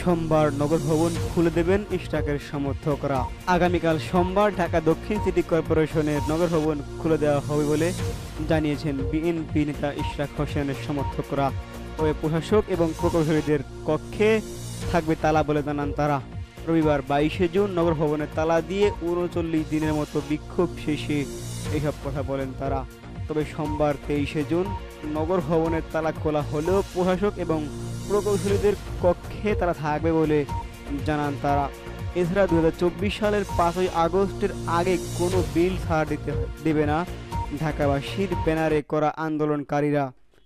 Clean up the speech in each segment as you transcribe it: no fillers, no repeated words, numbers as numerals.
সোমবার নগর ভবন খুলে দেবেন ইশরাকের সমর্থকরা। আগামীকাল সোমবার ঢাকা দক্ষিণ সিটি কর্পোরেশনের নগর ভবন খুলে দেওয়া হবে বলে জানিয়েছেন বিএনপি নেতা ইশরাক হোসেনের সমর্থকরা। তবে প্রশাসক এবং প্রকৌশলীদের কক্ষে থাকবে তালা বলে জানান তারা। রবিবার 22শে জুন নগর ভবনের তালা দিয়ে ৩৯ দিনের মতো বিক্ষোভ শেষে এইসব কথা বলেন তারা। তবে সোমবার 23শে জুন নগর ভবনের তালা খোলা হলেও প্রশাসক এবং প্রকৌশলীদের কক্ষে তারা থাকবে বলে জানান তারা। এছাড়া 2024 সালের 5ই আগস্টের আগে কোনো বিল ছাড় দেবে না ঢাকাবাসীর ব্যানারে করা আন্দোলনকারীরা।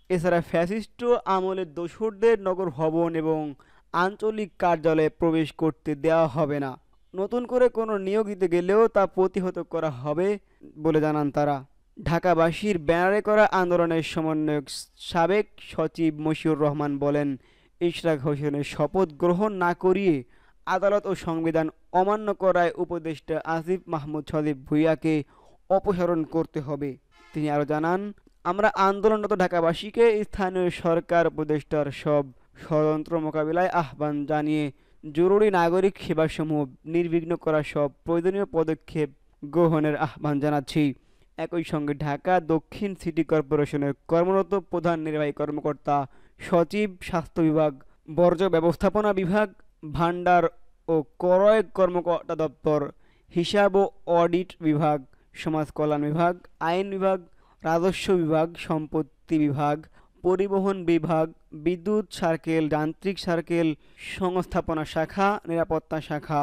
এছাড়া ফ্যাসিস্ট আমলের দোসরদের নগর ভবন এবং আঞ্চলিক কার্যালয়ে প্রবেশ করতে দেওয়া হবে না। নতুন করে কোনো নিয়োগ দিতে গেলেও তা প্রতিহত করা হবে বলে জানান তারা। ঢাকাবাসীর ব্যানারে করা আন্দোলনের সমন্বয়ক সাবেক সচিব মশিউর রহমান বলেন, ইশরাক হোসেনের শপথ গ্রহণ না করিয়ে আদালত ও সংবিধান অমান্য করায় উপদেষ্টা আসিফ মাহমুদ সজীব ভুঁইয়াকে অপসারণ করতে হবে। তিনি আরও জানান, আমরা আন্দোলনরত ঢাকাবাসীকে স্থানীয় সরকার উপদেষ্টার সব ষড়যন্ত্র মোকাবিলায় আহ্বান জানিয়ে জরুরি নাগরিক সেবাসমূহ নির্বিঘ্ন করা সব প্রয়োজনীয় পদক্ষেপ গ্রহণের আহ্বান জানাচ্ছি। একই সঙ্গে ঢাকা দক্ষিণ সিটি কর্পোরেশনের কর্মরত প্রধান নির্বাহী কর্মকর্তা, সচিব, স্বাস্থ্য বিভাগ, বর্জ্য ব্যবস্থাপনা বিভাগ, ভান্ডার ও ক্রয় কর্মকর্তা দপ্তর, হিসাব ও অডিট বিভাগ, সমাজ কল্যাণ বিভাগ, আইন বিভাগ, রাজস্ব বিভাগ, সম্পত্তি বিভাগ, পরিবহন বিভাগ, বিদ্যুৎ সার্কেল, যান্ত্রিক সার্কেল, সংস্থাপনা শাখা, নিরাপত্তা শাখা,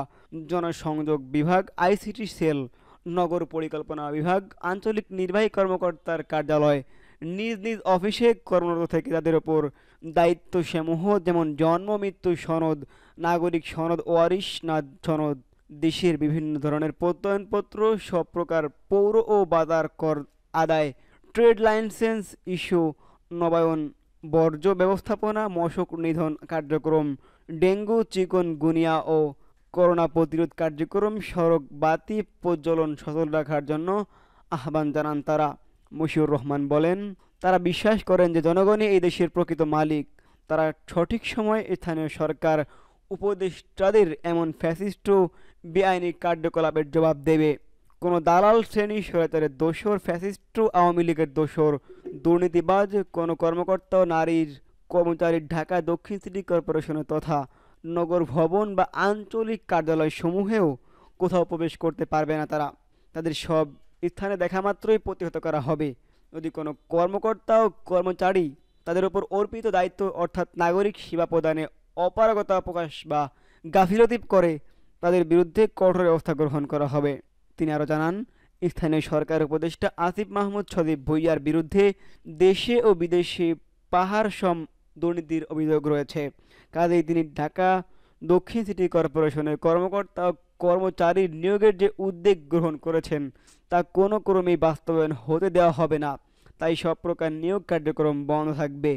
জনসংযোগ বিভাগ, আইসিটি সেল, নগর পরিকল্পনা বিভাগ, আঞ্চলিক নির্বাহী কর্মকর্তার কার্যালয়, নিজ নিজ অফিসে কর্মরত থেকে তাদের ওপর দায়িত্বসমূহ যেমন জন্ম মৃত্যু সনদ, নাগরিক সনদ, ওয়ারিশনাদ সনদ, দেশের বিভিন্ন ধরনের প্রত্যয়নপত্র, সব প্রকার পৌর ও বাজার কর আদায়, ট্রেড লাইসেন্স ইস্যু, নবায়ন, বর্জ্য ব্যবস্থাপনা, মশক নিধন কার্যক্রম, ডেঙ্গু চিকুনগুনিয়া ও করোনা প্রতিরোধ কার্যক্রম, সড়ক বাতি প্রজ্বলন সচল রাখার জন্য আহ্বান জানান তারা। মশিউর রহমান বলেন, তারা বিশ্বাস করেন যে জনগণই এই দেশের প্রকৃত মালিক। তারা সঠিক সময়ে স্থানীয় সরকার উপদেষ্টাদের এমন ফ্যাসিস্ট বেআইনি কার্যকলাপের জবাব দেবে। কোনো দালাল শ্রেণী, স্বৈরাচারের দোসর, ফ্যাসিস্ট আওয়ামী লীগের দোসর, দুর্নীতিবাজ কোনো কর্মকর্তা ও নারীর কর্মচারী ঢাকা দক্ষিণ সিটি কর্পোরেশনের তথা নগর ভবন বা আঞ্চলিক কার্যালয়সমূহেও কোথাও প্রবেশ করতে পারবে না তারা। তাদের সব স্থানে দেখা মাত্রই প্রতিহত করা হবে। যদি কোনো কর্মকর্তা ও কর্মচারী তাদের উপর অর্পিত দায়িত্ব অর্থাৎ নাগরিক সেবা প্রদানে অপারগতা প্রকাশ বা গাফিলতি করে, তাদের বিরুদ্ধে কঠোর ব্যবস্থা গ্রহণ করা হবে। তিনি আরও জানান, স্থানীয় সরকার উপদেষ্টা আসিফ মাহমুদ সজীব ভুঁইয়ার বিরুদ্ধে দেশে ও বিদেশে পাহাড় সম দুর্নীতির অভিযোগ রয়েছে। কাজেই তিনি ঢাকা দক্ষিণ সিটি কর্পোরেশনের কর্মকর্তা ও কর্মচারীর নিয়োগের যে উদ্যোগ গ্রহণ করেছেন তা কোনো ক্রমেই বাস্তবায়ন হতে দেওয়া হবে না। তাই সব প্রকার নিয়োগ কার্যক্রম বন্ধ থাকবে।